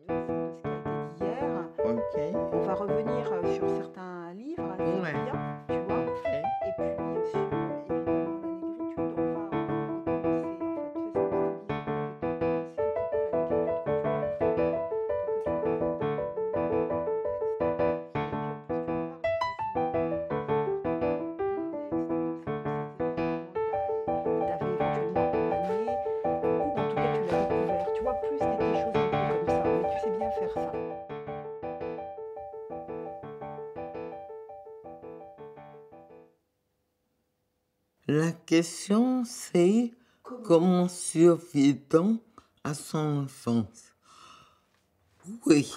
de ce qui a été dit hier. OK. On va revenir sur certains livres, Ouais. c'est bien, tu vois. OK. Et puis sur évidemment la négritude, on va recommencer en fait, tu sais, c'est comme je te disais, on avait commencé un petit peu la lecture du contexte pour que tu remarques précisément le contexte et puis en plus tu remarques les éléments de détail. Tu avais éventuellement, tu vois, plus des choses un peu comme ça, mais tu sais bien faire ça. La question, c'est comment survit-on à son enfance? Oui,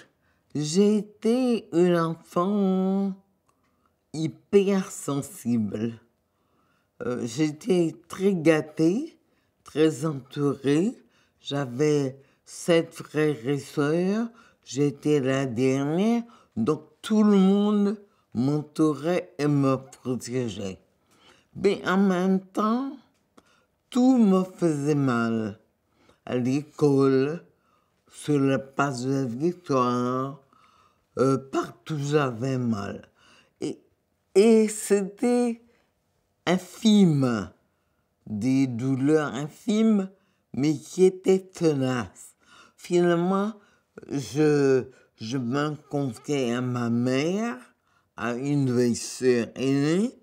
j'ai été une enfant hypersensible. J'étais très gâtée, très entourée. J'avais 7 frères et sœurs. J'étais la dernière, donc tout le monde m'entourait et me protégeait. Mais en même temps, tout me faisait mal. À l'école, sur la place de la Victoire, partout j'avais mal. Et c'était infime, des douleurs infimes, mais qui étaient tenaces. Finalement, je me confiais à ma mère, à une vieille sœur aînée,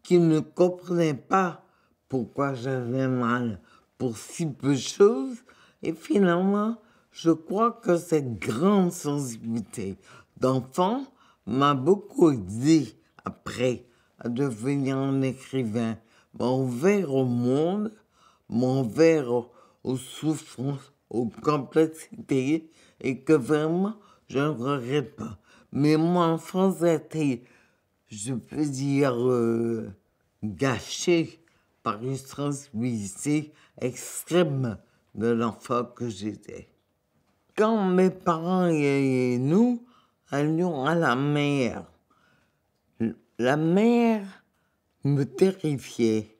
qui ne comprenait pas pourquoi j'avais mal pour si peu de choses. Et finalement, je crois que cette grande sensibilité d'enfant m'a beaucoup aidé après à devenir un écrivain, m'a ouvert au monde, m'a ouvert aux souffrances, aux complexités, et que vraiment, je ne regrette pas. Mais mon enfance a été, je peux dire, gâchée par une sensibilité extrême de l'enfant que j'étais. Quand mes parents et nous allions à la mer me terrifiait.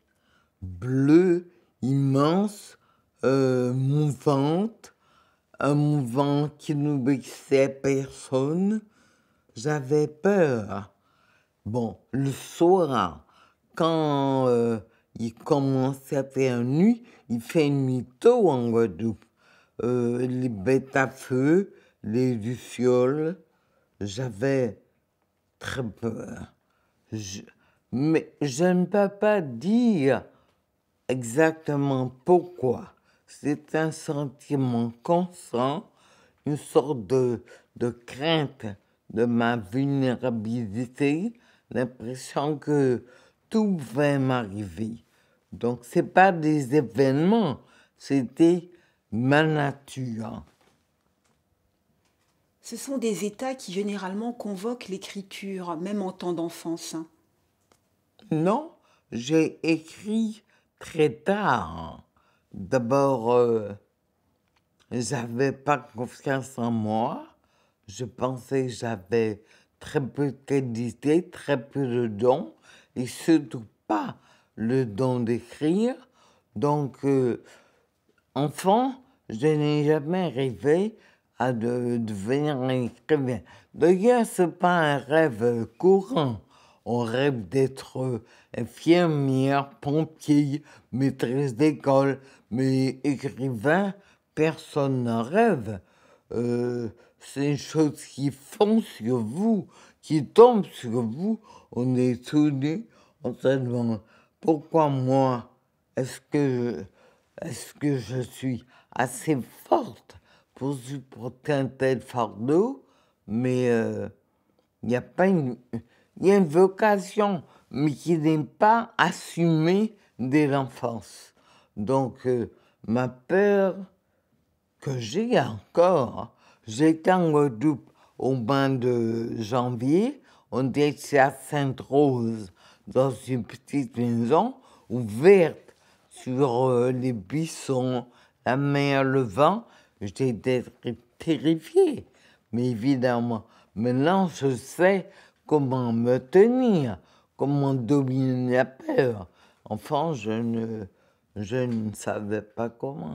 Bleue, immense, mouvante, un mouvement qui n'obéissait à personne. J'avais peur. Bon, le soir, quand il commençait à faire nuit, il fait nuit tôt en Guadeloupe. Les bêtes à feu, les lucioles, j'avais très peur. Mais je ne peux pas dire exactement pourquoi. C'est un sentiment constant, une sorte de crainte de ma vulnérabilité, l'impression que tout va m'arriver. Donc, ce n'est pas des événements, c'était ma nature. Ce sont des états qui généralement convoquent l'écriture, même en temps d'enfance. Non, j'ai écrit très tard. D'abord, j'avais pas confiance en moi. Je pensais que j'avais très peu de qualité, très peu de dons, et surtout pas le don d'écrire. Donc, enfant, je n'ai jamais rêvé à devenir un écrivain. D'ailleurs, ce n'est pas un rêve courant. On rêve d'être infirmière, pompier, maîtresse d'école, mais écrivain, personne n'en rêve. C'est une chose qui fond sur vous, qui tombe sur vous. On est étonné, on se demande pourquoi moi, est-ce que je suis assez forte pour supporter un tel fardeau, mais il y a pas une... Il y a une vocation, mais qui n'est pas assumée dès l'enfance. Donc, ma peur que j'ai encore, j'étais en Guadeloupe au mois de janvier, on était à Sainte-Rose, dans une petite maison ouverte sur les buissons, la mer, le vent. J'étais terrifiée, mais évidemment, maintenant je sais comment me tenir, comment dominer la peur. Enfant, je ne savais pas comment.